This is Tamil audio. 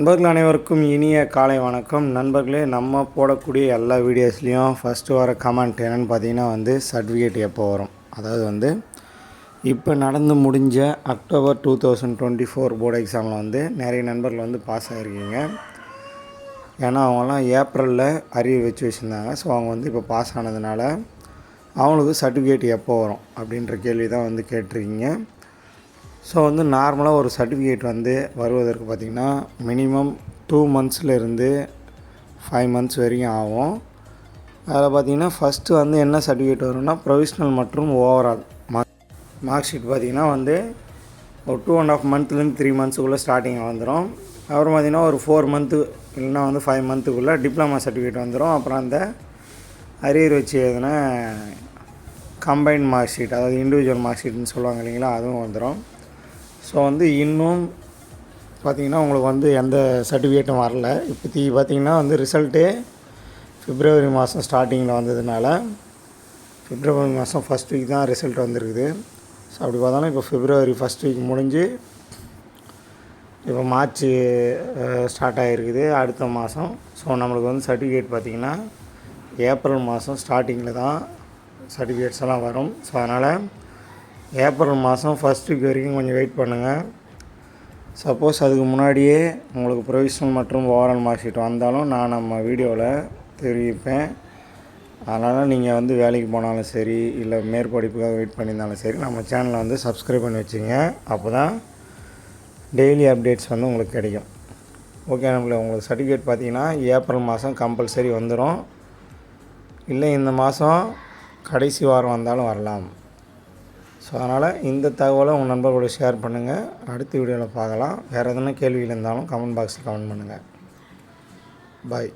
நண்பர்கள் அனைவருக்கும் இனிய காலை வணக்கம். நண்பர்களே, நம்ம போடக்கூடிய எல்லா வீடியோஸ்லேயும் ஃபஸ்ட்டு வர கமெண்ட் என்னென்னு பார்த்தீங்கன்னா சர்டிஃபிகேட் எப்போ வரும், அதாவது இப்போ நடந்து முடிஞ்ச அக்டோபர் 2024 போர்டு எக்ஸாமில் நிறைய நண்பர்கள் பாஸ் ஆகிருக்கீங்க. ஏன்னா அவங்களாம் ஏப்ரலில் அரியர் வச்சு வச்சுருந்தாங்க. ஸோ அவங்க இப்போ பாஸ் ஆனதுனால அவங்களுக்கு சர்டிஃபிகேட் எப்போ வரும் அப்படின்ற கேள்வி தான் கேட்டிருக்கீங்க. ஸோ நார்மலாக ஒரு சர்டிஃபிகேட் வருவதற்கு பார்த்திங்கன்னா மினிமம் 2 மந்த்ஸ்லேருந்து 5 மந்த்ஸ் வரைக்கும் ஆகும். அதில் பார்த்திங்கன்னா ஃபஸ்ட்டு என்ன சர்டிஃபிகேட் வரும்னா ப்ரொவிஷ்னல் மற்றும் ஓவரால் மார்க் ஷீட் பார்த்திங்கன்னா ஒரு 2.5 மந்த்லேருந்து 3 மந்த்ஸுக்குள்ளே ஸ்டார்டிங்கில் வந்துடும். அப்புறம் பார்த்திங்கன்னா ஒரு 4 மந்த்து இல்லைனா 5 மந்த்துக்குள்ளே டிப்ளமா சர்டிஃபிகேட் வந்துடும். அப்புறம் அந்த அரியர் வச்சு எழுதின கம்பைன்ட் மார்க் ஷீட், அதாவது இண்டிவிஜுவல் மார்க் ஷீட்னு சொல்லுவாங்க இல்லைங்களா, அதுவும் வந்துடும். ஸோ இன்னும் பார்த்திங்கன்னா உங்களுக்கு எந்த சர்டிஃபிகேட்டும் வரல. இப்போதைக்கு பார்த்திங்கன்னா ரிசல்ட்டே பிப்ரவரி மாதம் ஸ்டார்டிங்கில் வந்ததுனால பிப்ரவரி மாதம் ஃபஸ்ட் வீக் தான் ரிசல்ட் வந்திருக்குது. ஸோ அப்படி பார்த்தாலும் இப்போ பிப்ரவரி ஃபஸ்ட் வீக் முடிஞ்சு இப்போ மார்ச் ஸ்டார்ட் ஆகிருக்குது அடுத்த மாதம். ஸோ நம்மளுக்கு சர்டிஃபிகேட் பார்த்திங்கன்னா ஏப்ரல் மாதம் ஸ்டார்டிங்கில் தான் சர்டிஃபிகேட்ஸ் எல்லாம் வரும். ஸோ அதனால் ஏப்ரல் மாதம் ஃபஸ்ட் வீக் வரைக்கும் கொஞ்சம் வெயிட் பண்ணுங்கள். சப்போஸ் அதுக்கு முன்னாடியே உங்களுக்கு ப்ரொவிஷ்னல் மற்றும் ஓவரால் மார்க் ஷீட் வந்தாலும் நான் நம்ம வீடியோவில் தெரிவிப்பேன். அதனால் நீங்கள் வேலைக்கு போனாலும் சரி, இல்லை மேற்படிப்புக்காக வெயிட் பண்ணியிருந்தாலும் சரி, நம்ம சேனலை சப்ஸ்கிரைப் பண்ணி வச்சுங்க. அப்போ தான் டெய்லி அப்டேட்ஸ் உங்களுக்கு கிடைக்கும். ஓகே நம்மள உங்களுக்கு சர்டிஃபிகேட் பார்த்திங்கன்னா ஏப்ரல் மாதம் கம்பல்சரி வந்துடும். இல்லை இந்த மாதம் கடைசி வாரம் வந்தாலும் வரலாம். ஸோ அதனால் இந்த தகவலை உங்கள் நண்பர்களோட ஷேர் பண்ணுங்கள். அடுத்த வீடியோவில் பார்க்கலாம். வேறு எதனா கேள்விகள் இருந்தாலும் கமெண்ட் பாக்ஸில் கமெண்ட் பண்ணுங்கள். பாய்.